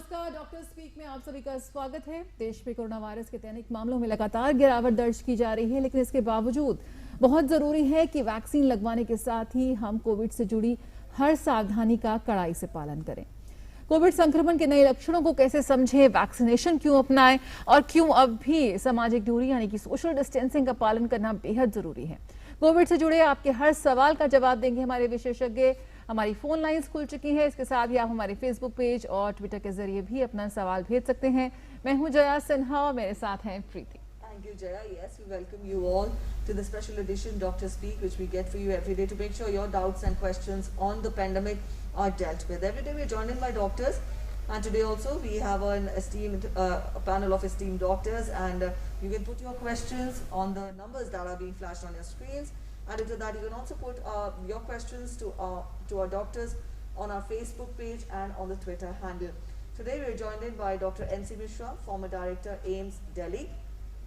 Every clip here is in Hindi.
नमस्कार, डॉक्टर स्पीक में आप सभी का स्वागत है। देश में कोरोना वायरस के दैनिक मामलों में लगातार गिरावट दर्ज की जा रही है, लेकिन इसके बावजूद बहुत जरूरी है कि वैक्सीन लगवाने के साथ ही हम कोविड से जुड़ी हर सावधानी का कड़ाई से पालन करें। कोविड संक्रमण के नए लक्षणों को कैसे समझें, वैक्सीनेशन क्यों अपनाएं और क्यों अब भी सामाजिक दूरी यानी कि सोशल डिस्टेंसिंग का पालन करना बेहद जरूरी है। कोविड से जुड़े आपके हर सवाल का जवाब देंगे हमारे विशेषज्ञ। हमारी फोन लाइंस खुल चुकी हैं, इसके साथ ही आप हमारे फेसबुक पेज और ट्विटर के जरिए भी अपना सवाल भेज सकते हैं। मैं हूं जया सिन्हा और मेरे साथ हैं प्रीति। Thank you, Jaya. Yes, we welcome you all to the special edition Dr. Speak, which we get for you every day to make sure your doubts and questions on the pandemic are dealt with. Every day we are joined in by doctors, and today also we have an esteemed a panel of esteemed doctors, and you can put your questions on the numbers that are being flashed on your screens. Added to that, you can also put your questions to our doctors on our Facebook page and on the Twitter handle. Today we are joined in by Dr. N.C. Mishra, former director, AIIMS, Delhi.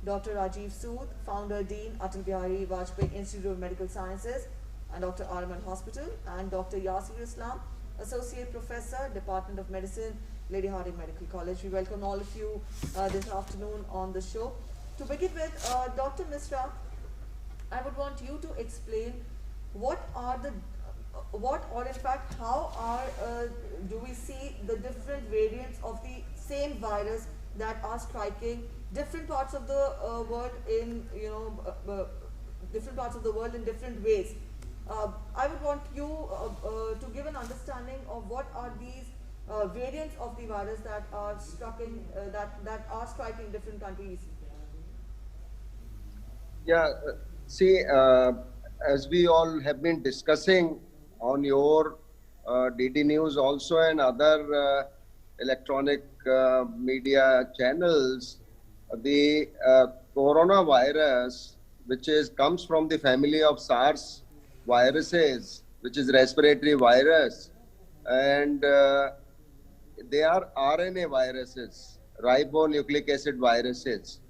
Dr. Rajiv Sood, founder, Dean, Atal Bihari Vajpayee Institute of Medical Sciences and Dr. Arman Hospital, and Dr. Yasir Islam, Associate Professor, Department of Medicine, Lady Harding Medical College. We welcome all of you this afternoon on the show. To begin with, Dr. Mishra, I would want you to explain what are the or in fact how do we see the different variants of the same virus that are striking different parts of the world in different parts of the world in different ways. I would want you to give an understanding of what are these variants of the virus that are striking different countries. Yeah, see, as we all have been discussing on your DD News also and other electronic media channels, the coronavirus, which comes from the family of SARS viruses, which is respiratory virus, and they are RNA viruses, ribonucleic acid viruses.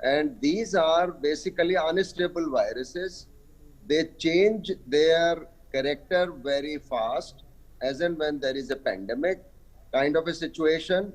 And these are basically unstable viruses. They change their character very fast as and when there is a pandemic kind of a situation.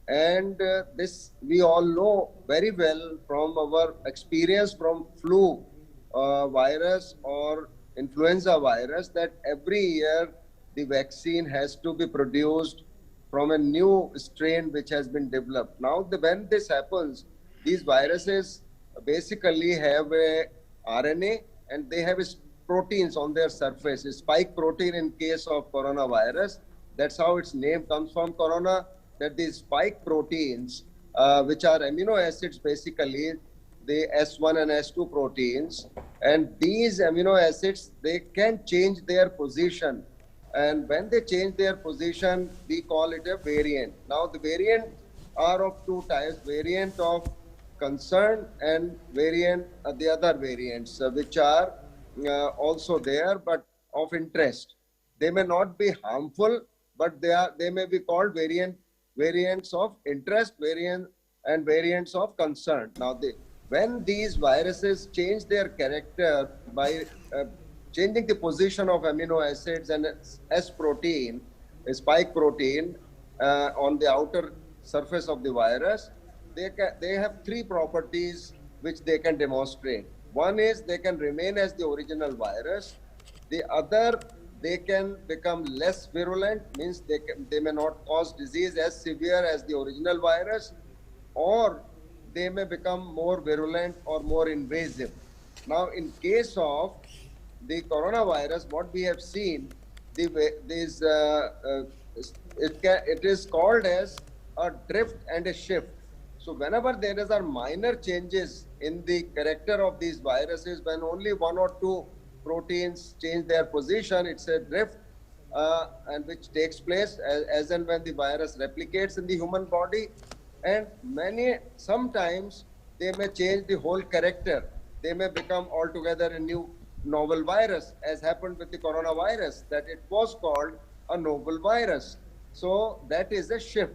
And this we all know very well from our experience from flu virus or influenza virus that every year the vaccine has to be produced from a new strain which has been developed. Now, when this happens, these viruses basically have a RNA and they have proteins on their surface, a spike protein in case of coronavirus. That's how its name comes from corona, that these spike proteins, which are amino acids basically, the S1 and S2 proteins, and these amino acids, they can change their position. And when they change their position, we call it a variant. Now, the variant are of two types, variant of concern and variant, the other variants, which are also there, but of interest. They may not be harmful, but they may be called variants of interest, and variants of concern. Now, when these viruses change their character by changing the position of amino acids and S protein, a spike protein on the outer surface of the virus, they have three properties which they can demonstrate. One is they can remain as the original virus. The other, they can become less virulent, means they may not cause disease as severe as the original virus, or they may become more virulent or more invasive. Now, in case of the coronavirus, what we have seen, it is called as a drift and a shift. So whenever there are minor changes in the character of these viruses, when only one or two proteins change their position, it's a drift, and which takes place as and when the virus replicates in the human body. And sometimes they may change the whole character. They may become altogether a new novel virus, as happened with the coronavirus, that it was called a novel virus. So that is a shift.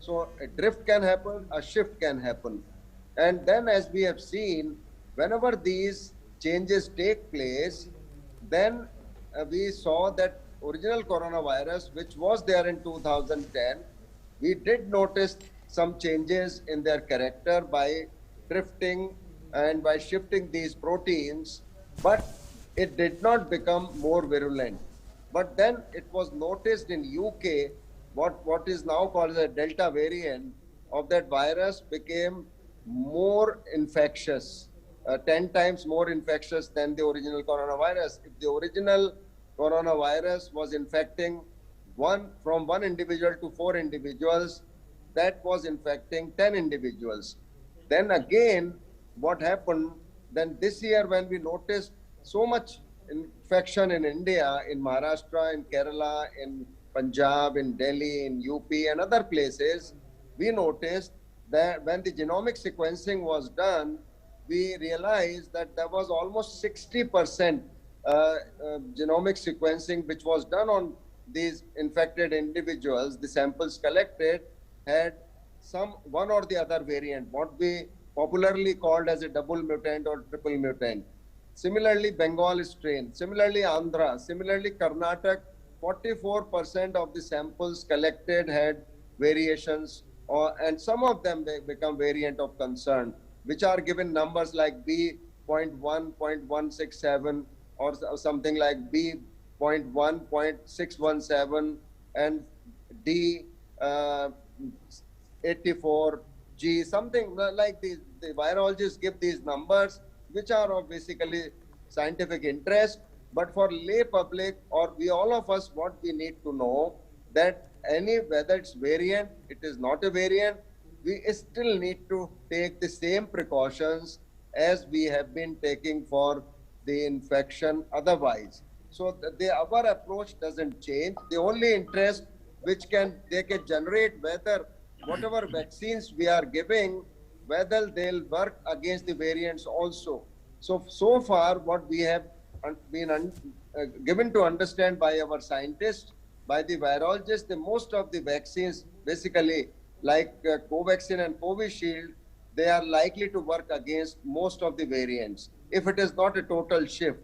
So a drift can happen, a shift can happen. And then, as we have seen, whenever these changes take place, then we saw that original coronavirus, which was there in 2010, we did notice some changes in their character by drifting and by shifting these proteins, but it did not become more virulent. But then it was noticed in UK, what is now called the Delta variant of that virus became more infectious, 10 times more infectious than the original coronavirus. If the original coronavirus was infecting from one individual to 4 individuals, that was infecting 10 individuals. Then again, what happened, then this year when we noticed so much infection in India, in Maharashtra, in Kerala, in Punjab, in Delhi, in UP and other places, we noticed that when the genomic sequencing was done, we realized that there was almost 60% genomic sequencing which was done on these infected individuals. The samples collected had one or the other variant, what we popularly called as a double mutant or triple mutant. Similarly, Bengal strain, similarly Andhra, similarly Karnataka, 44% of the samples collected had variations, and some of them they become variant of concern, which are given numbers like B.1, 0.167 or something like B.1, 0.617 and D 84, G, something like these. The virologists give these numbers, which are of basically scientific interest. But for lay public or all of us, what we need to know that whether it's variant, it is not a variant, we still need to take the same precautions as we have been taking for the infection otherwise. So our approach doesn't change. The only interest which they can generate whether whatever vaccines we are giving, whether they'll work against the variants also. So far what we have been given to understand by our scientists, by the virologists, the most of the vaccines basically like Covaxin and Covishield, they are likely to work against most of the variants if it is not a total shift.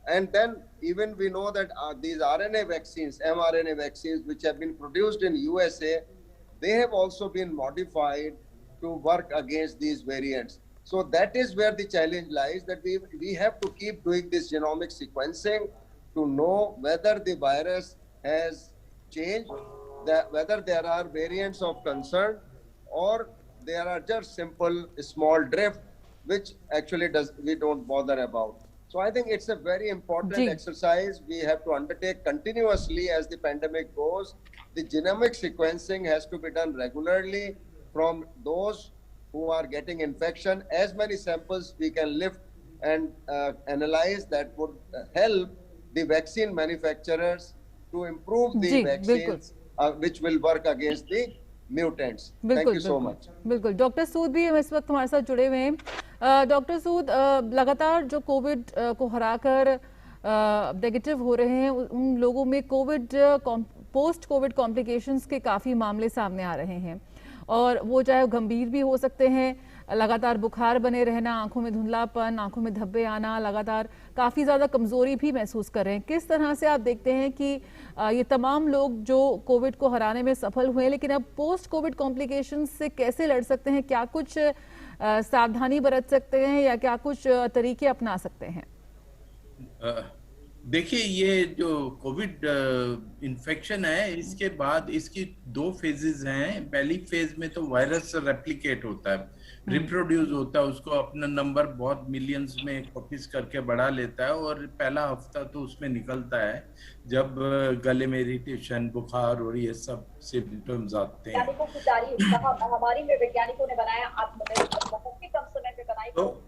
And then even we know that these RNA vaccines, mRNA vaccines, which have been produced in USA, they have also been modified to work against these variants. So that is where the challenge lies, that we have to keep doing this genomic sequencing to know whether the virus has changed, whether there are variants of concern or there are just simple small drift, which actually we don't bother about. So I think it's a very important exercise we have to undertake continuously as the pandemic goes. The genomic sequencing has to be done regularly from those who are getting infection. As many samples we can lift and analyze, that would help the vaccine manufacturers to improve the vaccines which will work against the mutants. Thank you so much. बिल्कुल डॉक्टर सूद भी हम इस वक्त हमारे साथ जुड़े हुए हैं। डॉक्टर सूद, लगातार जो कोविड को हराकर नेगेटिव हो रहे हैं, उन लोगों में पोस्ट कोविड कॉम्प्लिकेशंस के काफ़ी मामले सामने आ रहे हैं और वो चाहे गंभीर भी हो सकते हैं, लगातार बुखार बने रहना, आंखों में धुंधलापन, आंखों में धब्बे आना, लगातार काफ़ी ज़्यादा कमज़ोरी भी महसूस कर रहे हैं। किस तरह से आप देखते हैं कि ये तमाम लोग जो कोविड को हराने में सफल हुए, लेकिन अब पोस्ट कोविड कॉम्प्लिकेशंस से कैसे लड़ सकते हैं? क्या कुछ सावधानी बरत सकते हैं या क्या कुछ तरीके अपना सकते हैं? देखिए, ये जो कोविड इन्फेक्शन है, इसके बाद इसकी 2 फेजेस हैं। पहली फेज में तो वायरस रेप्लिकेट होता है, रिप्रोड्यूस होता है, उसको अपना नंबर बहुत मिलियंस में कॉपीज करके बढ़ा लेता है और पहला हफ्ता तो उसमें निकलता है जब गले में इरिटेशन, बुखार और ये सब सिम्टम्स आते हैं। महामारी में वैज्ञानिकों ने बनाया बहुत ही कम समय में बनाई। तो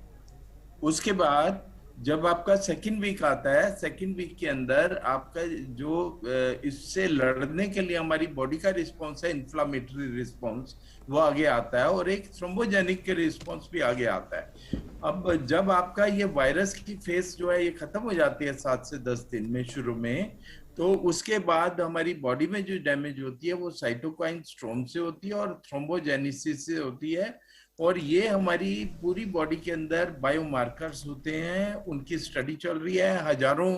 उसके बाद जब आपका सेकंड वीक आता है, सेकंड वीक के अंदर आपका जो इससे लड़ने के लिए हमारी बॉडी का रिस्पॉन्स है, इन्फ्लामेटरी रिस्पॉन्स, वो आगे आता है और एक थ्रोम्बोजेनिक के रिस्पॉन्स भी आगे आता है। अब जब आपका ये वायरस की फेज जो है ये खत्म हो जाती है 7 से 10 दिन में शुरू में, तो उसके बाद हमारी बॉडी में जो डैमेज होती है वो साइटोकाइन स्टॉर्म से होती है और थ्रोम्बोजेनेसिस से होती है। और ये हमारी पूरी बॉडी के अंदर बायोमार्कर्स होते हैं, उनकी स्टडी चल रही है। हजारों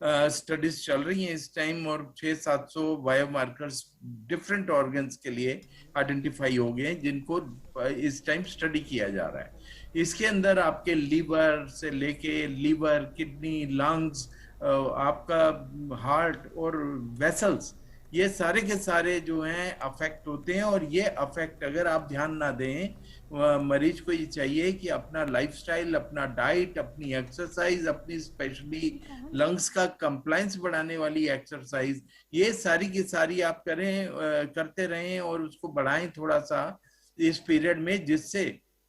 स्टडीज चल रही हैं इस टाइम और 600-700 बायोमार्कर्स डिफरेंट ऑर्गन्स के लिए आइडेंटिफाई हो गए हैं जिनको इस टाइम स्टडी किया जा रहा है। इसके अंदर आपके लीवर से लेके लीवर, किडनी, लंग्स, आपका हार्ट और वेसल्स, ये सारे के सारे जो हैं अफेक्ट होते हैं। और ये अफेक्ट अगर आप ध्यान ना दें, मरीज को ये चाहिए कि अपना लाइफस्टाइल, अपना डाइट, अपनी एक्सरसाइज, अपनी स्पेशली लंग्स का कंप्लायंस बढ़ाने वाली एक्सरसाइज, ये सारी की सारी आप करते रहें और उसको बढ़ाएं थोड़ा सा इस पीरियड में, जिससे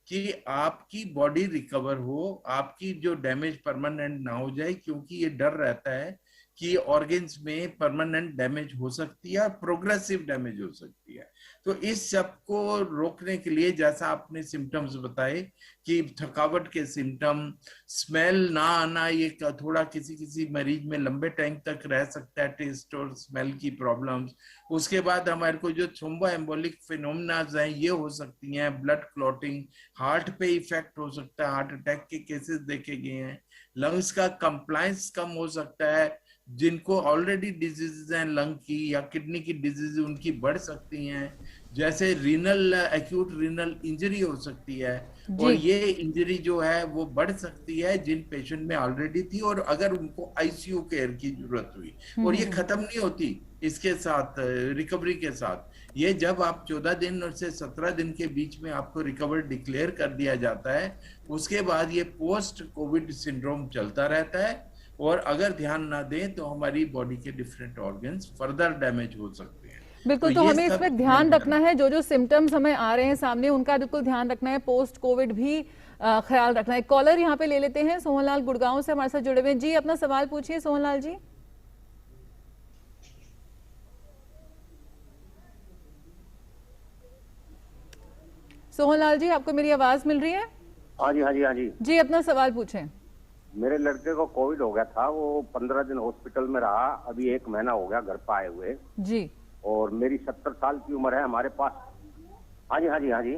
कि आपकी बॉडी रिकवर हो, आपकी जो डैमेज परमानेंट ना हो जाए, क्योंकि ये डर रहता है कि ऑर्गन्स में परमानेंट डैमेज हो सकती है, प्रोग्रेसिव डैमेज हो सकती है। तो इस सब को रोकने के लिए, जैसा आपने सिम्टम्स बताए कि थकावट के सिम्टम, स्मेल ना आना, ये थोड़ा किसी मरीज में लंबे टाइम तक रह सकता है, टेस्ट और स्मेल की प्रॉब्लम्स। उसके बाद हमारे को जो थ्रोम्बोएम्बोलिक फिनोमेनाज हैं ये हो सकती हैं, ब्लड क्लॉटिंग, हार्ट पे इफेक्ट हो सकता है, हार्ट अटैक के केसेस देखे गए हैं, लंग्स का कंप्लायंस कम हो सकता है, जिनको ऑलरेडी डिजीजेज हैं लंग की या किडनी की डिजीज उनकी बढ़ सकती हैं, जैसे रीनल एक्यूट रीनल इंजरी हो सकती है। और ये इंजरी जो है वो बढ़ सकती है जिन पेशेंट में ऑलरेडी थी, और अगर उनको आईसीयू केयर की जरूरत हुई, और ये खत्म नहीं होती इसके साथ, रिकवरी के साथ। ये जब आप 14 दिन और से 17 दिन के बीच में आपको रिकवर डिक्लेयर कर दिया जाता है, उसके बाद ये पोस्ट कोविड सिंड्रोम चलता रहता है। और अगर ध्यान ना दें तो हमारी बॉडी के डिफरेंट ऑर्गन्स फर्दर डैमेज हो सकते हैं। बिल्कुल, तो हमें इसमें ध्यान रखना है, जो सिम्टम्स हमें आ रहे हैं सामने उनका बिल्कुल ध्यान रखना है, पोस्ट कोविड भी ख्याल रखना है। कॉलर यहाँ पे ले लेते हैं, सोहनलाल गुड़गांव से हमारे साथ जुड़े हुए। जी, अपना सवाल पूछिए सोहनलाल जी। सोहनलाल जी, आपको मेरी आवाज मिल रही है? हाँ जी, हाँ जी, हाँ जी। जी, अपना सवाल पूछें। मेरे लड़के को कोविड हो गया था, वो 15 दिन हॉस्पिटल में रहा, अभी 1 महीना हो गया घर पर आए हुए जी। और मेरी 70 साल की उम्र है हमारे पास। हाँ जी, हाँ जी, हाँ जी।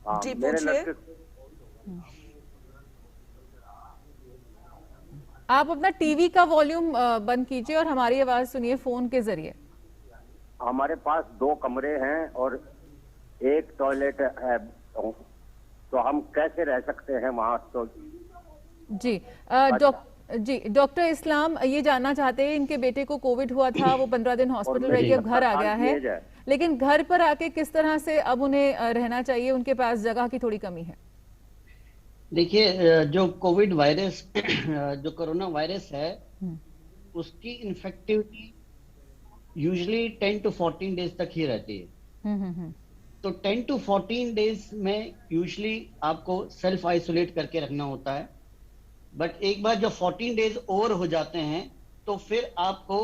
हाँ, जी, मेरे लड़के, आप अपना टीवी का वॉल्यूम बंद कीजिए और हमारी आवाज सुनिए फोन के जरिए। हमारे पास 2 कमरे हैं और 1 टॉयलेट है, तो हम कैसे रह सकते हैं वहाँ? तो जी, डॉक्टर इस्लाम ये जानना चाहते हैं, इनके बेटे को कोविड हुआ था, वो 15 दिन हॉस्पिटल रह के अब घर आ गया है, लेकिन घर पर आके किस तरह से अब उन्हें रहना चाहिए, उनके पास जगह की थोड़ी कमी है। देखिए, जो कोविड वायरस जो कोरोना वायरस है उसकी इन्फेक्टिविटी यूजुअली 10 to 14 डेज तक ही रहती है। तो 10 to 14 डेज में यूजुअली आपको सेल्फ आइसोलेट करके रखना होता है, बट एक बार जब 14 डेज ओवर हो जाते हैं तो फिर आपको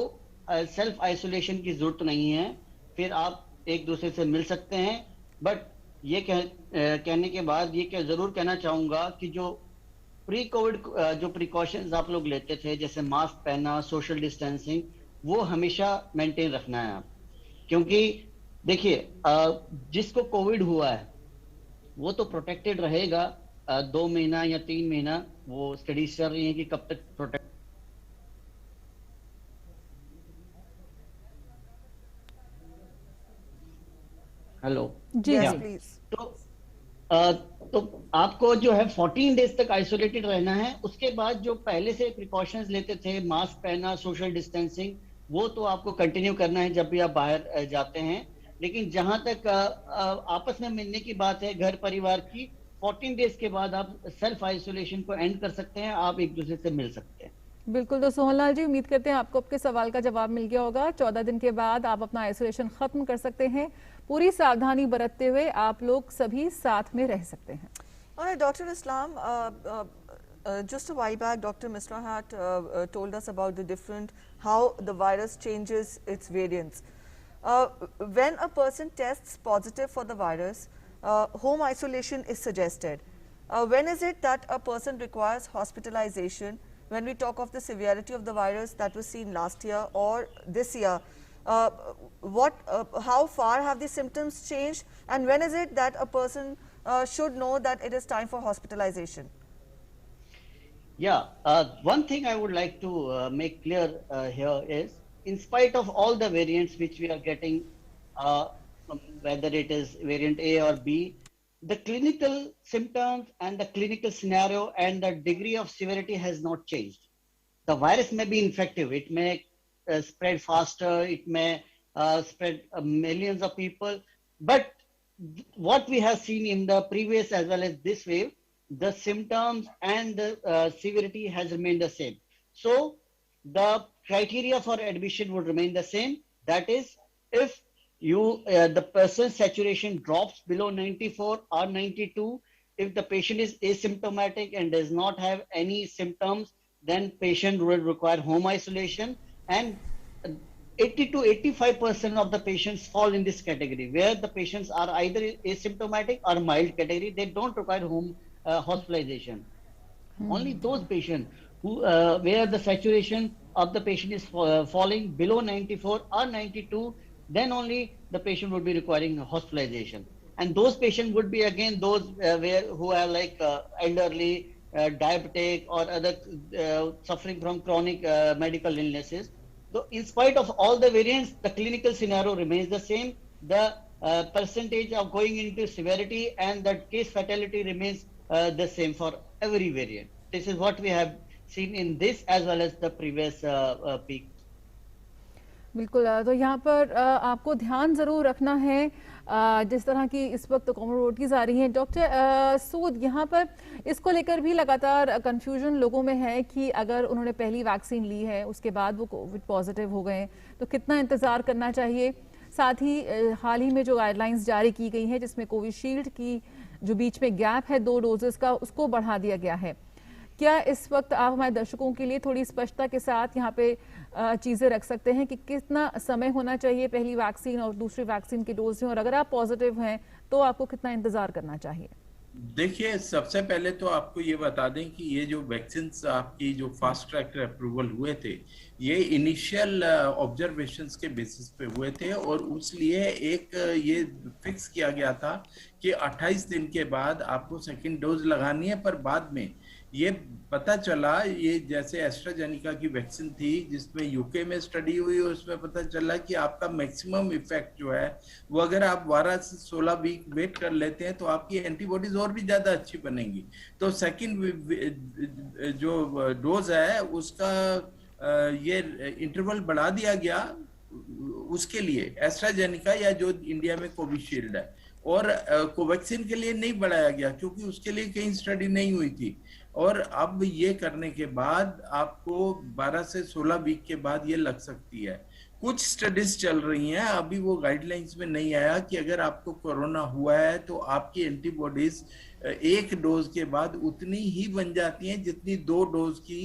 सेल्फ आइसोलेशन की जरूरत नहीं है, फिर आप एक दूसरे से मिल सकते हैं। बट ये कहने के बाद ये जरूर कहना चाहूंगा कि जो प्री कोविड जो प्रिकॉशंस आप लोग लेते थे, जैसे मास्क पहनना, सोशल डिस्टेंसिंग, वो हमेशा मेंटेन रखना है आप, क्योंकि देखिए जिसको कोविड हुआ है वो तो प्रोटेक्टेड रहेगा 2 महीना या 3 महीना, वो स्टडीज चल रही हैं कि कब तक प्रोटेक्ट। Hello ji, please. तो आपको जो है 14 डेज तक आइसोलेटेड रहना है। उसके बाद जो पहले से प्रिकॉशंस लेते थे, मास्क पहनना, सोशल डिस्टेंसिंग, वो तो आपको कंटिन्यू करना है जब भी आप बाहर जाते हैं। लेकिन जहां तक आपस में मिलने की बात है घर परिवार की, 14 डेज के बाद आप सेल्फ आइसोलेशन को एंड कर सकते हैं, आप एक दूसरे से मिल सकते हैं। बिल्कुल, तो सोहनलाल जी, उम्मीद करते हैं आपको आपके सवाल का जवाब मिल गया होगा। 14 दिन के बाद आप अपना आइसोलेशन खत्म कर सकते हैं, पूरी सावधानी बरतते हुए आप लोग सभी साथ में रह सकते हैं। Alright, Dr. Islam, just a while back, Dr. Misra had told us about the different, how the virus changes its variants. When a person tests positive for the virus, home isolation is suggested. When is it that a person requires hospitalization? When we talk of the severity of the virus that was seen last year or this year, how far have the symptoms changed, and when is it that a person should know that it is time for hospitalization? One thing I would like to make clear here is, in spite of all the variants which we are getting, whether it is variant A or B, the clinical symptoms and the clinical scenario and the degree of severity has not changed. The virus may be infective, it may spread faster, it may spread millions of people, but what we have seen in the previous as well as this wave, the symptoms and the severity has remained the same. So the criteria for admission would remain the same. That is, if the person's saturation drops below 94 or 92, if the patient is asymptomatic and does not have any symptoms, then patient will require home isolation, and 80 to 85% of the patients fall in this category, where the patients are either asymptomatic or mild category. They don't require home hospitalization. Only those patients who where the saturation of the patient is falling below 94 or 92, then only the patient would be requiring hospitalization. And those patients would be again those who are like elderly, diabetic, or other suffering from chronic medical illnesses. So in spite of all the variants, the clinical scenario remains the same. The percentage of going into severity and the case fatality remains the same for every variant. This is what we have seen in this as well as the previous peak. बिल्कुल, तो यहाँ पर आपको ध्यान ज़रूर रखना है जिस तरह की इस वक्त कॉमोडिटीज़ आ रही हैं। डॉक्टर सूद, यहाँ पर इसको लेकर भी लगातार कंफ्यूजन लोगों में है कि अगर उन्होंने पहली वैक्सीन ली है, उसके बाद वो कोविड पॉजिटिव हो गए, तो कितना इंतज़ार करना चाहिए। साथ ही हाल ही में जो गाइडलाइंस जारी की गई हैं, जिसमें कोविशील्ड की जो बीच में गैप है 2 डोजेस का, उसको बढ़ा दिया गया है। क्या इस वक्त आप हमारे दर्शकों के लिए थोड़ी स्पष्टता के साथ यहाँ पे चीजें रख सकते हैं कि कितना समय होना चाहिए पहली वैक्सीन और दूसरी वैक्सीन की डोज में, और अगर आप पॉजिटिव हैं तो आपको कितना इंतजार करना चाहिए? देखिए, सबसे पहले तो आपको ये बता दें कि ये जो वैक्सीन आपकी जो फास्ट ट्रैक अप्रूवल हुए थे, ये इनिशियल ऑब्जर्वेशंस के बेसिस पे हुए थे, और उसलिए एक ये फिक्स किया गया था कि 28 दिन के बाद आपको सेकंड डोज लगानी है। पर बाद में ये पता चला, ये जैसे एस्ट्राजेनिका की वैक्सीन थी जिसमें यूके में स्टडी हुई, उसमें पता चला कि आपका मैक्सिमम इफेक्ट जो है वो अगर आप 12 से 16 वीक वेट कर लेते हैं तो आपकी एंटीबॉडीज और भी ज्यादा अच्छी बनेंगी। तो सेकंड जो डोज है उसका ये इंटरवल बढ़ा दिया गया उसके लिए, एस्ट्राजेनिका या जो इंडिया में कोविशील्ड है, और कोवैक्सीन के लिए नहीं बढ़ाया गया क्योंकि उसके लिए कहीं स्टडी नहीं हुई थी। और अब ये करने के बाद आपको 12 से 16 वीक के बाद ये लग सकती है। कुछ स्टडीज चल रही हैं, अभी वो गाइडलाइंस में नहीं आया कि अगर आपको कोरोना हुआ है तो आपकी एंटीबॉडीज 1 डोज के बाद उतनी ही बन जाती हैं जितनी 2 डोज की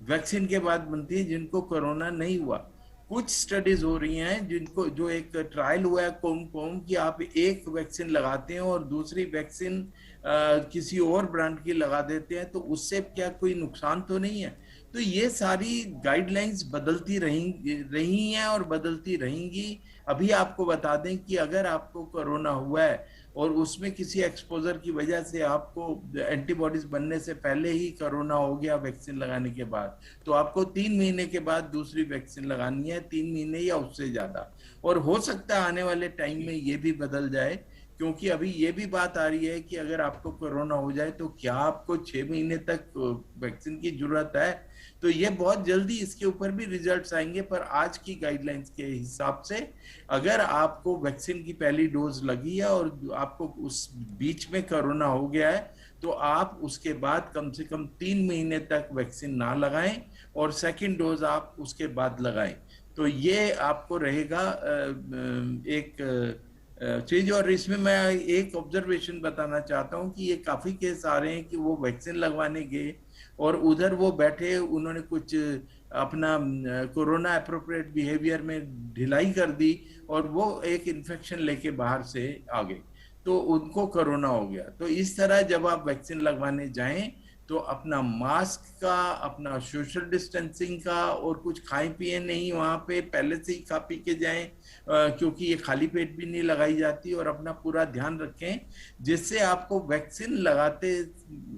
वैक्सीन के बाद बनती है जिनको कोरोना नहीं हुआ। कुछ स्टडीज हो रही हैं जिनको, जो एक ट्रायल हुआ है कोम कि आप एक वैक्सीन लगाते हैं और दूसरी वैक्सीन किसी और ब्रांड की लगा देते हैं, तो उससे क्या कोई नुकसान तो नहीं है। तो ये सारी गाइडलाइंस बदलती रही हैं और बदलती रहेंगी। अभी आपको बता दें कि अगर आपको कोरोना हुआ है और उसमें किसी एक्सपोजर की वजह से आपको एंटीबॉडीज बनने से पहले ही कोरोना हो गया वैक्सीन लगाने के बाद, तो आपको 3 महीने के बाद दूसरी वैक्सीन लगानी है, 3 महीने या उससे ज्यादा। और हो सकता है आने वाले टाइम में ये भी बदल जाए, क्योंकि अभी ये भी बात आ रही है कि अगर आपको कोरोना हो जाए तो क्या आपको 6 महीने तक वैक्सीन की जरूरत है। तो ये बहुत जल्दी इसके ऊपर भी रिजल्ट्स आएंगे। पर आज की गाइडलाइंस के हिसाब से अगर आपको वैक्सीन की पहली डोज लगी है और आपको उस बीच में कोरोना हो गया है तो आप उसके बाद कम से कम 3 महीने तक वैक्सीन ना लगाएं और सेकंड डोज आप उसके बाद लगाएं। तो ये आपको रहेगा एक चीज। और इसमें मैं एक ऑब्जर्वेशन बताना चाहता हूँ कि ये काफी केस आ रहे हैं कि वो वैक्सीन लगवाने गए और उधर वो बैठे, उन्होंने कुछ अपना कोरोना एप्रोप्रिएट बिहेवियर में ढिलाई कर दी और वो एक इन्फेक्शन लेके बाहर से आ गए, तो उनको कोरोना हो गया। तो इस तरह जब आप वैक्सीन लगवाने जाएं तो अपना मास्क का, अपना सोशल डिस्टेंसिंग का, और कुछ खाएं पिए नहीं वहां पे, पहले से ही खा पी के जाएं, क्योंकि ये खाली पेट भी नहीं लगाई जाती, और अपना पूरा ध्यान रखें जिससे आपको वैक्सीन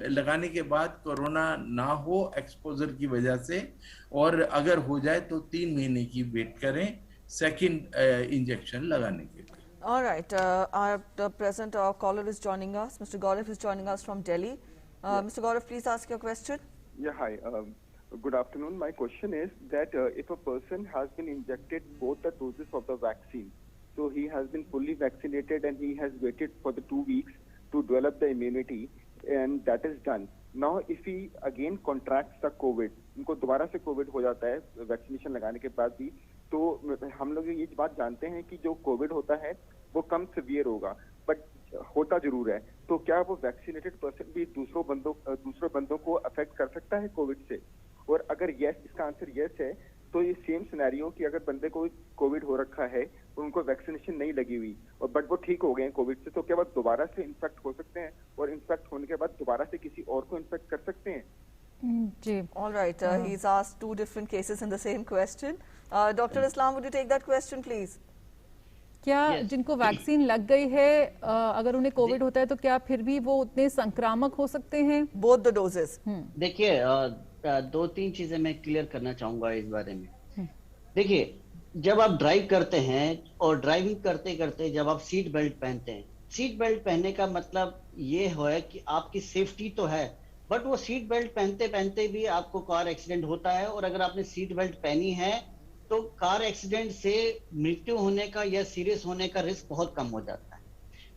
लगाने के बाद कोरोना ना हो एक्सपोजर की वजह से, और अगर हो जाए तो 3 महीने की वेट करें सेकंड इंजेक्शन लगाने के लिए। All right. The present caller is joining us. Mr. Gaurav is joining us from Delhi. Mr. Gaurav, please ask your question. Yeah, hi. Good afternoon. My question is that if a person has been injected both the doses of the vaccine, so he has been fully vaccinated and he has waited for the 2 weeks to develop the immunity, and that is done. Now, if he again contracts the COVID, उनको दोबारा से COVID हो जाता है वैक्सीनेशन लगाने के बाद भी, तो हम लोग ये बात जानते हैं कि जो कोविड होता है वो कम सीवियर होगा, बट होता जरूर है। तो क्या वो वैक्सीनेटेड पर्सन भी दूसरे बंदों को अफेक्ट कर सकता है कोविड से? और अगर यस, इसका आंसर यस है, तो ये सेम सिनेरियो कि अगर बंदे को कोविड हो रखा है और उनको वैक्सीनेशन नहीं लगी हुई और बट वो ठीक हो गए हैं कोविड से, तो क्या वो दोबारा से इन्फेक्ट हो सकते हैं और इन्फेक्ट होने के बाद दोबारा से किसी और को इन्फेक्ट कर सकते हैं? जी, All right. He's asked 2 different cases in the same question. Dr. Islam, would you take that question, please? क्या Yes. जिनको वैक्सीन लग गई है अगर उन्हें कोविड होता है तो क्या फिर भी वो उतने संक्रामक हो सकते हैं? Both the doses. देखिए 2-3 चीजें मैं क्लियर करना चाहूंगा इस बारे में। देखिए, जब आप ड्राइव करते हैं और ड्राइविंग करते करते जब आप सीट बेल्ट पहनते हैं, सीट बेल्ट पहनने का मतलब ये है कि आपकी सेफ्टी तो है, बट वो सीट बेल्ट पहनते पहनते भी आपको कार एक्सीडेंट होता है, और अगर आपने सीट बेल्ट पहनी है तो कार एक्सीडेंट से मृत्यु होने का या सीरियस होने का रिस्क बहुत कम हो जाता है।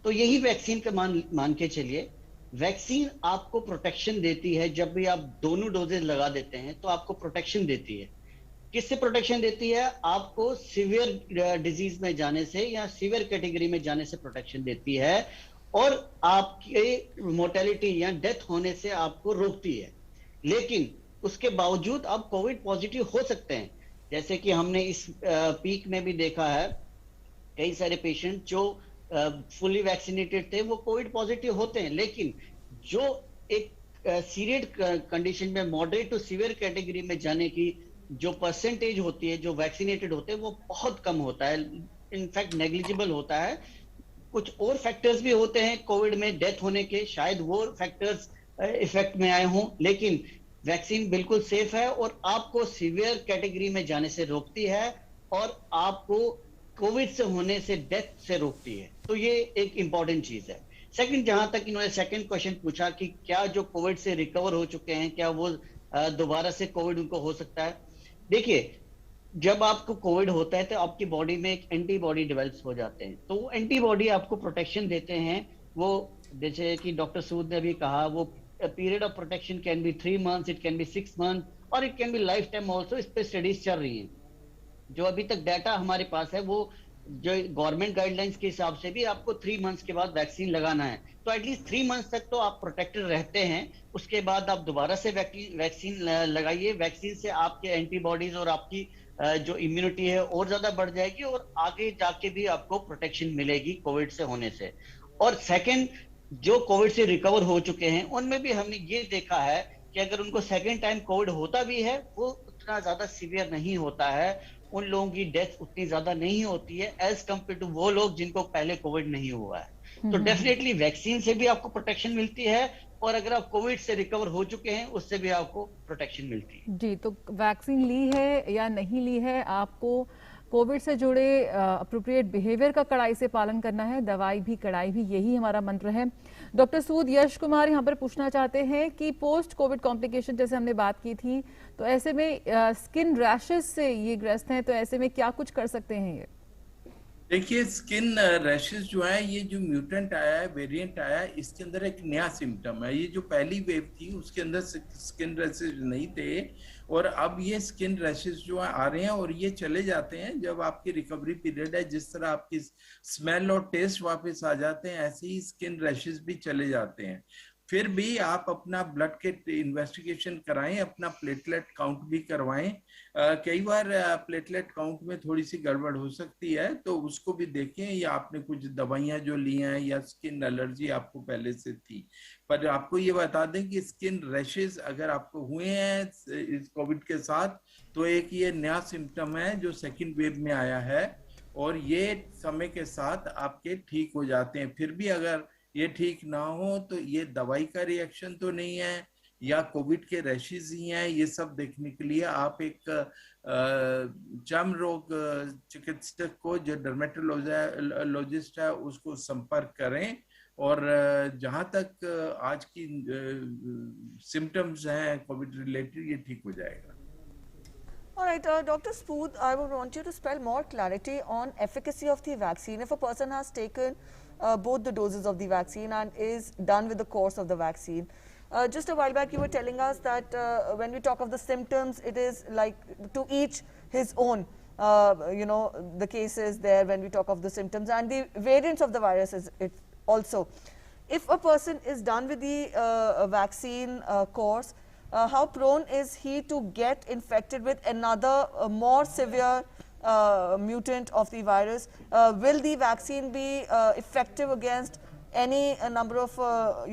तो यही वैक्सीन का मान के चलिए, वैक्सीन आपको प्रोटेक्शन देती है। जब भी आप दोनों डोजेज लगा देते हैं तो आपको प्रोटेक्शन देती है। किससे प्रोटेक्शन देती है? आपको सीवियर डिजीज में जाने से या सीवियर कैटेगरी में जाने से प्रोटेक्शन देती है, और आपके मोर्टेलिटी या डेथ होने से आपको रोकती है। लेकिन उसके बावजूद आप कोविड पॉजिटिव हो सकते हैं, जैसे कि हमने इस पीक में भी देखा है, कई सारे पेशेंट जो फुली वैक्सीनेटेड थे वो कोविड पॉजिटिव होते हैं, लेकिन जो एक सीरियस कंडीशन में मॉडरेट टू सीवियर कैटेगरी में जाने की जो परसेंटेज होती है जो वैक्सीनेटेड होते हैं वो बहुत कम होता है, इनफैक्ट नेग्लिजिबल होता है। कुछ और फैक्टर्स भी होते हैं कोविड में डेथ होने के, शायद वो फैक्टर्स इफेक्ट में आए हों, लेकिन वैक्सीन बिल्कुल सेफ है और आपको सीवियर कैटेगरी में जाने से रोकती है और आपको कोविड से होने से डेथ से रोकती है। तो ये एक इंपॉर्टेंट चीज है। सेकंड, जहां तक इन्होंने सेकंड क्वेश्चन पूछा कि क्या जो कोविड से रिकवर हो चुके हैं क्या वो दोबारा से कोविड उनको हो सकता है? देखिए, जब आपको कोविड होता है तो आपकी बॉडी में एक एंटीबॉडी डेवलप हो जाते हैं, तो वो एंटीबॉडी आपको प्रोटेक्शन देते हैं। वो जैसे कि डॉक्टर सूद ने भी कहा, वो period of protection can be 3 months, it can be 6 months, और it can be life time also. इस पे स्टडीज चल रही हैं। जो अभी तक डाटा हमारे पास है वो जो गवर्नमेंट गाइडलाइंस के हिसाब से भी आपको 3 months के बाद वैक्सीन लगाना है, तो एटलीस्ट 3 months तक तो आप प्रोटेक्टेड रहते हैं। उसके बाद आप दोबारा से वैक्सीन लगाइए। वैक्सीन से आपके एंटीबॉडीज और आपकी जो इम्यूनिटी है और ज्यादा बढ़ जाएगी और आगे जाके भी आपको प्रोटेक्शन मिलेगी कोविड से होने से। और सेकंड, जो कोविड से रिकवर हो चुके हैं उनमें भी हमने ये देखा है कि अगर उनको सेकंड टाइम कोविड होता भी है वो उतना ज्यादा सीवियर नहीं होता है, उन लोगों की डेथ उतनी ज्यादा नहीं होती है एज कम्पेयर टू वो लोग जिनको पहले कोविड नहीं हुआ है। तो डेफिनेटली वैक्सीन से भी आपको प्रोटेक्शन मिलती है और अगर आप कोविड से रिकवर हो चुके हैं उससे भी आपको प्रोटेक्शन मिलती है। जी, तो वैक्सीन ली है या नहीं ली है, आपको कोविड से जुड़े अप्रोप्रिएट बिहेवियर का कड़ाई से पालन करना है, दवाई भी कड़ाई भी, यही हमारा मंत्र है। डॉक्टर सूद, यश कुमार यहाँ पर पूछना चाहते हैं कि पोस्ट कोविड कॉम्प्लिकेशन जैसे हमने बात की थी, तो ऐसे में स्किन रैशेस से ये ग्रस्त हैं, तो ऐसे में क्या कुछ कर सकते हैं ये? देखिए, स्किन रैशेस जो है, ये जो म्यूटेंट आया है, वेरिएंट आया है, इसके अंदर एक नया सिम्टम है। ये जो पहली वेव थी उसके अंदर स्किन रैशेस नहीं थे और अब ये स्किन रैशेस जो आ रहे हैं और ये चले जाते हैं जब आपकी रिकवरी पीरियड है। जिस तरह आपकी स्मेल और टेस्ट वापस आ जाते हैं ऐसे ही स्किन रैशेस भी चले जाते हैं। फिर भी आप अपना ब्लड के इन्वेस्टिगेशन कराएं, अपना प्लेटलेट काउंट भी करवाएं। कई बार प्लेटलेट काउंट में थोड़ी सी गड़बड़ हो सकती है, तो उसको भी देखें, या आपने कुछ दवाइयां जो ली हैं या स्किन एलर्जी आपको पहले से थी। पर आपको ये बता दें कि स्किन रैशेस अगर आपको हुए हैं इस कोविड के साथ, तो एक ये नया सिम्टम है जो सेकेंड वेव में आया है, और ये समय के साथ आपके ठीक हो जाते हैं। फिर भी अगर ये ठीक ना हो तो ये दवाई का रिएक्शन तो नहीं है या कोविड के रैशेस ही हैं। ये सब देखने के लिए आप एक चर्म रोग चिकित्सक को, जो डर्मेटोलॉजिस्ट है, उसको संपर्क करें। और जहां तक आज की सिम्टम्स हैं कोविड रिलेटेड, ये ठीक हो जाएगा। All right, Dr. Spooth, I would want you to spell more clarity on efficacy of the vaccine. If a person has taken both the doses of the vaccine and is done with the course of the vaccine, just a while back you were telling us that when we talk of the symptoms, it is like to each his own. You know, the cases there when we talk of the symptoms and the variants of the virus is it also. If a person is done with the vaccine course, how prone is he to get infected with another more severe mutant of the virus? Will the vaccine be effective against any number of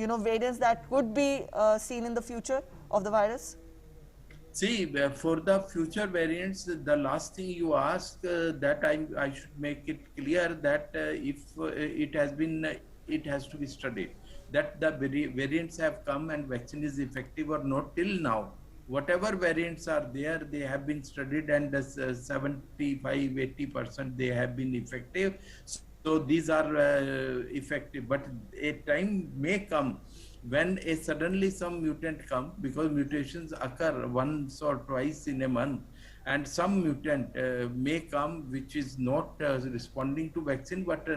you know, variants that could be seen in the future of the virus? See, for the future variants, the last thing you ask, that I should make it clear that if it has to be studied, that the variants have come and vaccine is effective or not. Till now, whatever variants are there, they have been studied, and 75-80% they have been effective. So these are effective, but a time may come when suddenly some mutant come, because mutations occur once or twice in a month, and some mutant may come which is not responding to vaccine. But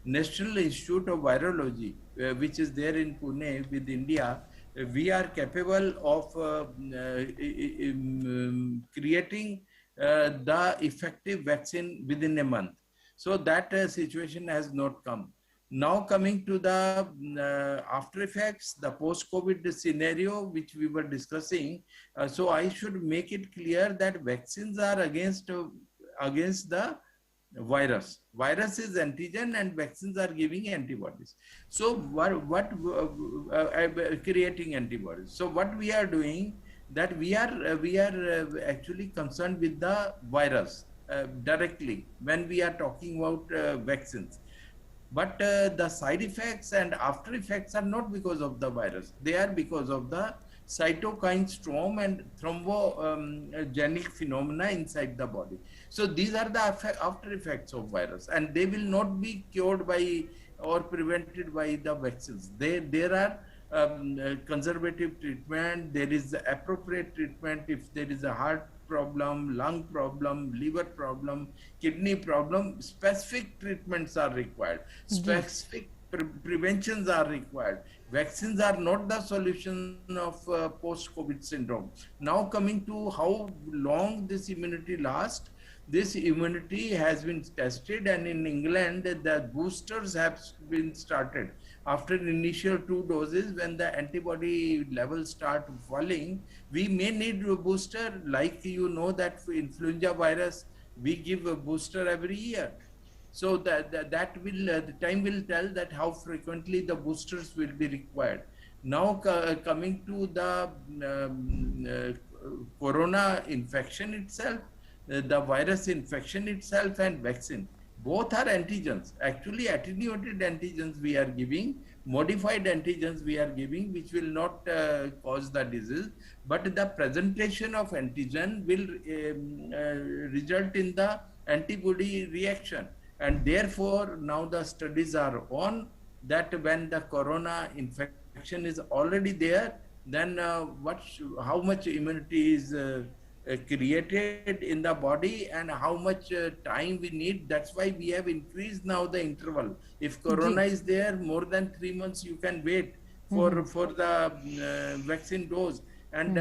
National Institute of Virology, which is there in Pune with India, we are capable of creating the effective vaccine within a month. So that situation has not come. Now coming to the after effects, the post-COVID scenario which we were discussing, so I should make it clear that vaccines are against the virus. Virus is antigen and vaccines are giving antibodies. So what creating antibodies. So what we are doing, that we are actually concerned with the virus directly when we are talking about vaccines. But the side effects and after effects are not because of the virus. They are because of the cytokine storm and thrombogenic phenomena inside the body. So these are the after effects of virus, and they will not be cured by or prevented by the vaccines. There are conservative treatment, there is appropriate treatment if there is a heart problem, lung problem, liver problem, kidney problem. Specific treatments are required. Specific preventions are required. Vaccines are not the solution of post-COVID syndrome. Now coming to how long this immunity lasts, this immunity has been tested, and in England the boosters have been started. After initial 2 doses, when the antibody levels start falling, we may need a booster. Like you know that for influenza virus, we give a booster every year. So that will the time will tell that how frequently the boosters will be required. Now coming to the corona infection itself, the virus infection itself and vaccine, both are antigens. Actually attenuated antigens we are giving, modified antigens we are giving, which will not cause the disease, but the presentation of antigen will result in the antibody reaction. And therefore now the studies are on that when the corona infection is already there, then how much immunity is created in the body and how much time we need. That's why we have increased now the interval. If corona is there, more than 3 months you can wait for the vaccine dose. and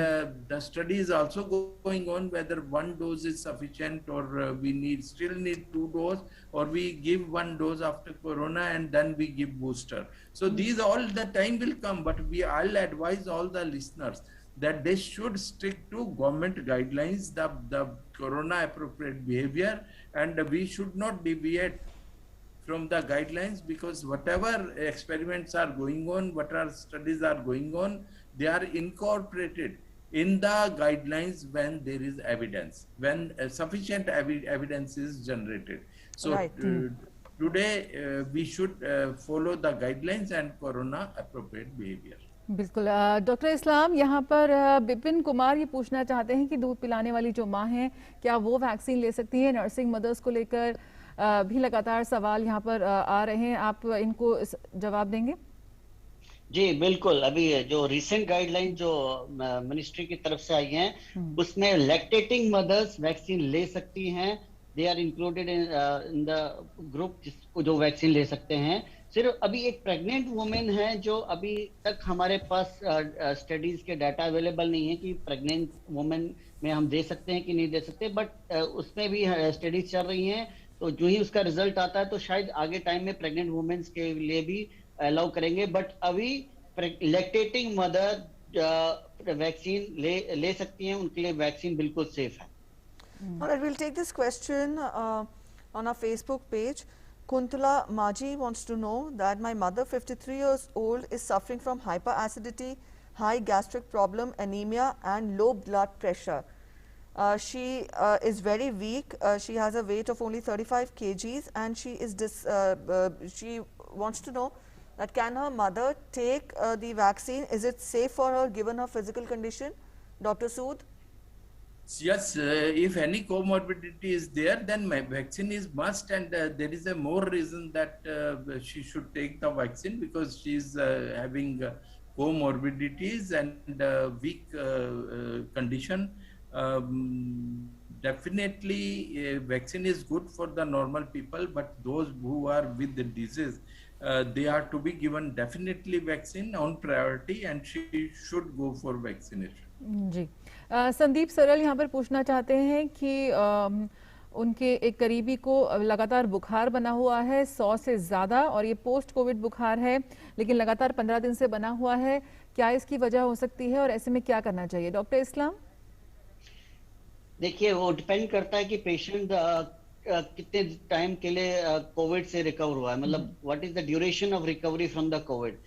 the study is also going on whether one dose is sufficient or we still need 2 doses, or we give 1 dose after corona and then we give booster. So these all the time will come, but I'll advise all the listeners that they should stick to government guidelines, the corona appropriate behavior, and we should not deviate from the guidelines, because whatever experiments are going on, whatever studies are going on, they are incorporated in the guidelines when there is evidence, when sufficient evidence is generated. So Right. Today we should follow the guidelines and corona appropriate behavior. बिल्कुल। डॉक्टर इस्लाम, यहाँ पर विपिन कुमार ये पूछना चाहते हैं कि दूध पिलाने वाली जो माँ हैं, क्या वो वैक्सीन ले सकती है? नर्सिंग मदर्स को लेकर भी लगातार सवाल यहाँ पर आ रहे हैं, आप इनको जवाब देंगे? जी बिल्कुल। अभी जो रिसेंट गाइडलाइन जो मिनिस्ट्री की तरफ से आई हैं, उसमें लैक्टेटिंग मदर्स वैक्सीन ले सकती हैं। They are included in the group जिसको जो वैक्सीन ले सकते हैं। सिर्फ अभी एक प्रेग्नेंट वुमेन है जो अभी तक हमारे पास स्टडीज के डाटा अवेलेबल नहीं है कि प्रेग्नेंट वुमेन में हम दे सकते हैं कि नहीं दे सकते, बट उसमें भी स्टडीज चल रही हैं। तो जो ही उसका रिजल्ट आता है तो शायद आगे टाइम में प्रेग्नेंट वुमेन्स के लिए भी अलाउ करेंगे, बट अभी लैक्टेटिंग मदर वैक्सीन ले सकती हैं, उनके लिए वैक्सीन बिल्कुल सेफ है। All right, we'll take this question on our Facebook page. Kuntala Maji wants to know that my mother, 53 years old, is suffering from hyperacidity, high gastric problem, anemia and low blood pressure. She is very weak. She has a weight of only 35 kgs and she wants to know that can her mother take the vaccine? Is it safe for her given her physical condition? Dr. Sood? Yes, if any comorbidity is there, then my vaccine is must, and there is a more reason that she should take the vaccine, because she is having comorbidities and weak condition. Definitely, vaccine is good for the normal people, but those who are with the disease, they are to be given definitely vaccine on priority, and she should go for vaccination. जी। संदीप सरल यहाँ पर पूछना चाहते हैं कि उनके एक करीबी को लगातार बुखार बना हुआ है 100 से ज़्यादा, और ये पोस्ट कोविड बुखार है लेकिन लगातार 15 दिन से बना हुआ है। क्या इसकी वजह हो सकती है और ऐसे में क्या करना चाहिए? डॉक्टर इस्लाम? देखिए, वो डिपेंड करता है कि पेशेंट कितने टाइम के लिए कोविड से रिकवर हुआ है, मतलब what is the duration of recovery from the Covid.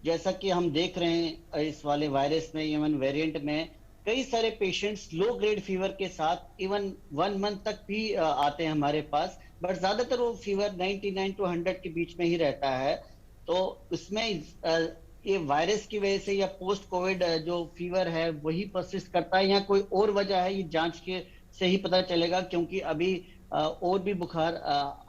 जैसा कि हम देख रहे हैं इस वाले वायरस में, इवन वेरिएंट में, कई सारे पेशेंट्स लो ग्रेड फीवर के साथ इवन 1 मंथ तक भी आते हैं हमारे पास, बट ज्यादातर वो फीवर 99 to 100 के बीच में ही रहता है। तो उसमें ये वायरस की वजह से या पोस्ट कोविड जो फीवर है वही परसिस्ट करता है या कोई और वजह है, ये जांच के से ही पता चलेगा, क्योंकि अभी और भी बुखार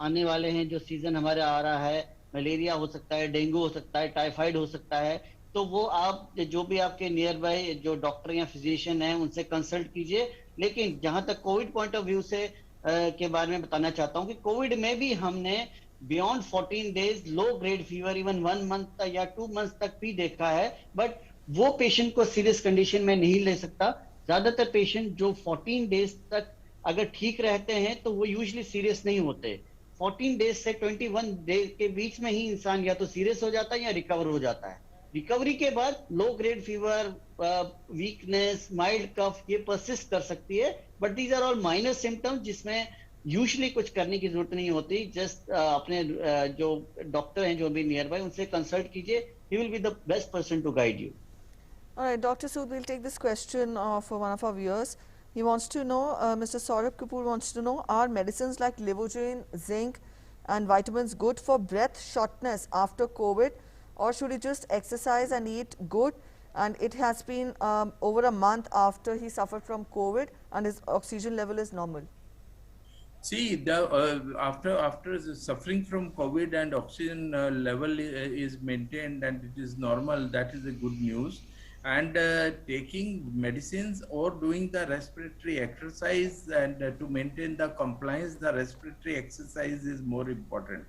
आने वाले हैं। जो सीजन हमारे आ रहा है, मलेरिया हो सकता है, डेंगू हो सकता है, टाइफाइड हो सकता है। तो वो आप जो भी आपके नियर बाय जो डॉक्टर या फिजिशियन हैं उनसे कंसल्ट कीजिए। लेकिन जहां तक कोविड पॉइंट ऑफ व्यू से के बारे में बताना चाहता हूं कि कोविड में भी हमने बियॉन्ड 14 डेज लो ग्रेड फीवर इवन 1 मंथ या 2 मंथ तक भी देखा है, बट वो पेशेंट को सीरियस कंडीशन में नहीं ले सकता। ज्यादातर पेशेंट जो 14 डेज तक अगर ठीक रहते हैं तो वो यूजुअली सीरियस नहीं होते। 14 डेज से 21 डेज के बीच में ही इंसान या तो सीरियस हो जाता है या रिकवर हो जाता है। रिकवरी के बाद low grade fever, weakness, mild cough ये परसिस्ट कर सकती है, but these are all minor symptoms जिसमें यूजुअली कुछ करने की जरूरत नहीं होती। जस्ट अपने जो डॉक्टर हैं जो भी नियर बाय उनसे कंसल्ट कीजिए, he will be the best person to guide you. Alright, Dr. Sood, we'll take this question for one of our viewers. He wants to know, Mr. Saurabh Kapoor wants to know, are medicines like Livogen, zinc and vitamins good for breath shortness after COVID, or should he just exercise and eat good? And it has been over a month after he suffered from COVID and his oxygen level is normal. See, after suffering from COVID and oxygen level is maintained and it is normal, that is a good news. And taking medicines or doing the respiratory exercise and to maintain the compliance, the respiratory exercise is more important.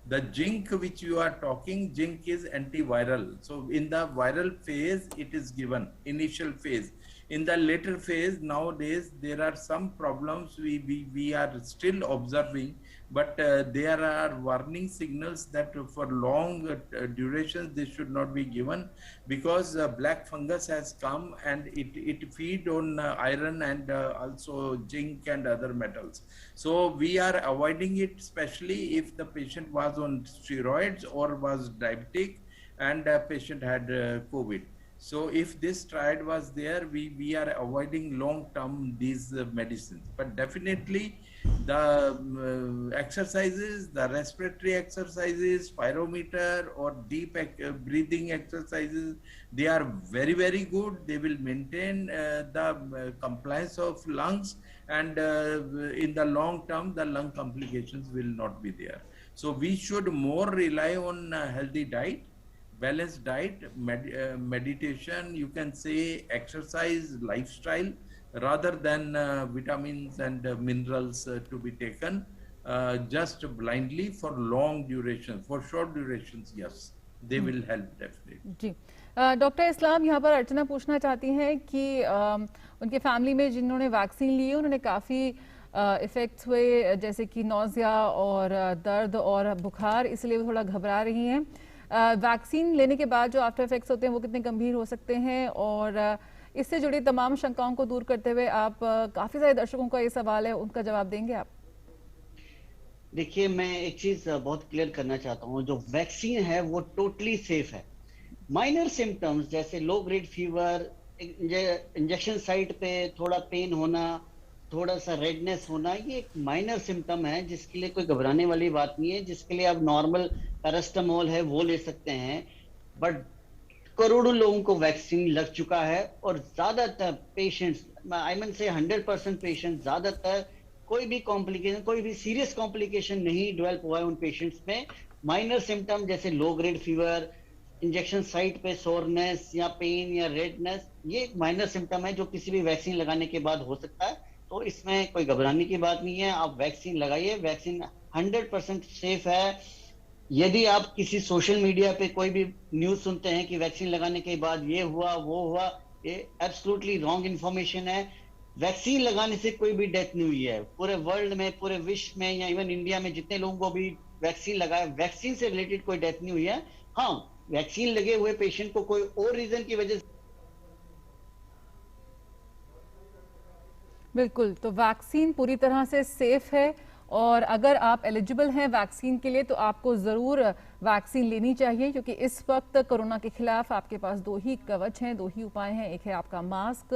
The zinc which you are talking, zinc is antiviral. So in the viral phase, it is given, initial phase. In the later phase, nowadays, there are some problems we are still observing, but there are warning signals that for long durations, this should not be given, because black fungus has come and it feed on iron and also zinc and other metals. So we are avoiding it, especially if the patient was on steroids or was diabetic and patient had COVID. So if this triad was there, we are avoiding long-term these medicines. But definitely the exercises, the respiratory exercises, spirometer or deep breathing exercises, they are very, very good. They will maintain the compliance of lungs, and in the long term, the lung complications will not be there. So we should more rely on healthy diet, balanced diet, meditation, you can say exercise, lifestyle, rather than vitamins and minerals to be taken just blindly for long duration. For short durations, yes, they will help definitely. जी, डॉक्टर इस्लाम, यहाँ पर अर्चना पूछना चाहती हैं कि उनके फैमिली में जिन्होंने वैक्सीन ली है उन्होंने काफ़ी इफ़ेक्ट्स हुए, जैसे कि नौजिया और दर्द और बुखार, इसलिए वो थोड़ा घबरा रही हैं। वैक्सीन लेने के बाद जो आफ्टर इफेक्ट्स होते हैं वो कितने गंभीर हो सकते हैं, और इससे जुड़ी तमाम शंकाओं को दूर करते हुए आप काफ़ी सारे दर्शकों का ये सवाल है, उनका जवाब देंगे आप? देखिए, मैं एक चीज बहुत क्लियर करना चाहता हूँ, जो वैक्सीन है वो टोटली सेफ है। माइनर सिम्टम्स जैसे लो ग्रेड फीवर, इंजेक्शन साइट पे थोड़ा पेन होना, थोड़ा सा रेडनेस होना, ये एक माइनर सिम्टम है जिसके लिए कोई घबराने वाली बात नहीं है, जिसके लिए आप नॉर्मल पैरास्टामोल है वो ले सकते हैं। बट करोड़ों लोगों को वैक्सीन लग चुका है और ज्यादातर पेशेंट्स, आई मीन से 100% पेशेंट, ज्यादातर कोई भी कॉम्प्लिकेशन, कोई भी सीरियस कॉम्प्लिकेशन नहीं डेवलप हुआ है उन पेशेंट्स में। माइनर सिम्टम जैसे लो ग्रेड फीवर, इंजेक्शन साइट पे सोरनेस या पेन या रेडनेस, ये एक माइनर सिम्टम है जो किसी भी वैक्सीन लगाने के बाद हो सकता है। तो इसमें कोई घबराने की बात नहीं है, आप वैक्सीन लगाइए, वैक्सीन 100% सेफ है। यदि आप किसी सोशल मीडिया पे कोई भी न्यूज सुनते हैं कि वैक्सीन लगाने के बाद ये हुआ वो हुआ, ये एब्सोल्युटली रॉन्ग इन्फॉर्मेशन है। वैक्सीन लगाने से कोई भी डेथ नहीं हुई है पूरे वर्ल्ड में, पूरे विश्व में या इवन इंडिया में जितने लोगों को भी वैक्सीन लगाया, वैक्सीन से रिलेटेड कोई डेथ नहीं हुई है। हाँ, वैक्सीन लगे हुए पेशेंट को कोई और रीजन की वजह से, बिल्कुल, तो वैक्सीन पूरी तरह से सेफ है, और अगर आप एलिजिबल हैं वैक्सीन के लिए तो आपको ज़रूर वैक्सीन लेनी चाहिए, क्योंकि इस वक्त कोरोना के खिलाफ आपके पास दो ही कवच हैं, दो ही उपाय हैं। एक है आपका मास्क,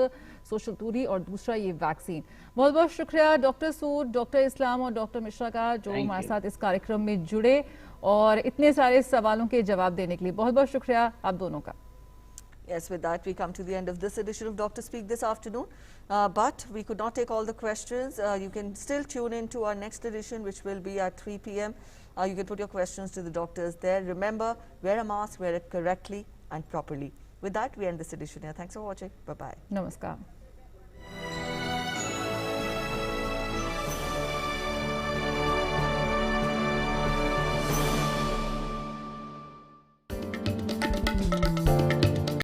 सोशल दूरी, और दूसरा ये वैक्सीन। बहुत बहुत शुक्रिया डॉक्टर सूद, डॉक्टर इस्लाम और डॉक्टर मिश्रा का, जो हमारे साथ इस कार्यक्रम में जुड़े और इतने सारे सवालों के जवाब देने के लिए। बहुत बहुत शुक्रिया आप दोनों का। Yes, with that we come to the end of this edition of Dr. Speak this afternoon, but we could not take all the questions. You can still tune in to our next edition, which will be at 3 p.m. You can put your questions to the doctors there. Remember, wear a mask, wear it correctly and properly. With that, we end this edition here. Thanks for watching. Bye-bye. Namaskar.